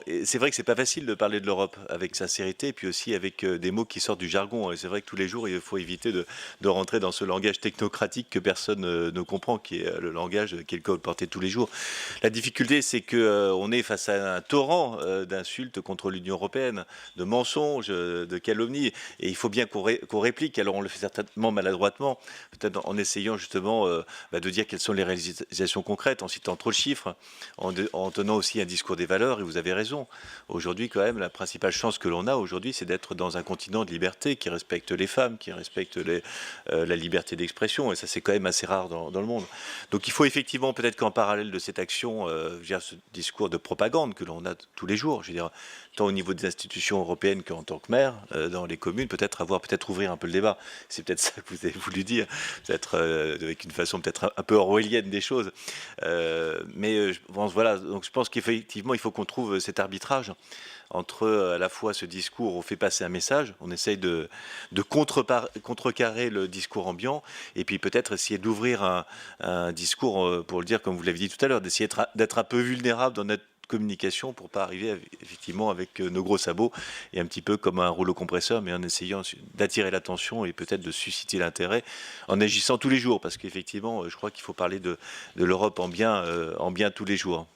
Et c'est vrai que c'est pas facile de parler de l'Europe avec sincérité et puis aussi avec des mots qui sortent du jargon. Et c'est vrai que tous les jours, il faut éviter de rentrer dans ce langage technocratique que personne ne comprend, qui est le langage qui est le colporté tous les jours. La difficulté, c'est que on est face à un torrent d'insultes contre l'Union européenne, de mensonges, de calomnies, et il faut bien qu'on réplique. Alors on le fait certainement maladroitement, peut-être en essayant justement de dire quelles sont les réalisations concrètes, en citant trop de chiffres, en tenant aussi un discours des valeurs. Et vous avez raison. Aujourd'hui, quand même, la principale chance que l'on a aujourd'hui, c'est d'être dans un continent de liberté qui respecte les femmes, qui respecte la liberté d'expression. Et ça, c'est quand même assez rare dans le monde. Donc il faut effectivement peut-être qu'en parallèle de cette action, je veux dire, ce discours de propagande que l'on a tous les jours, je veux dire, tant au niveau des institutions européennes qu'en tant que maire, dans les communes, peut-être ouvrir un peu le débat. C'est peut-être ça que vous avez voulu dire, peut-être avec une façon peut-être un peu orwellienne des choses. Mais je pense, voilà, donc je pense qu'effectivement, il faut qu'on trouve cet arbitrage entre à la fois ce discours, on fait passer un message, on essaye de contrecarrer le discours ambiant, et puis peut-être essayer d'ouvrir un discours, pour le dire comme vous l'avez dit tout à l'heure, d'essayer d'être un peu vulnérable dans notre communication pour pas arriver effectivement avec nos gros sabots et un petit peu comme un rouleau compresseur, mais en essayant d'attirer l'attention et peut-être de susciter l'intérêt en agissant tous les jours, parce qu'effectivement je crois qu'il faut parler de l'Europe en bien tous les jours.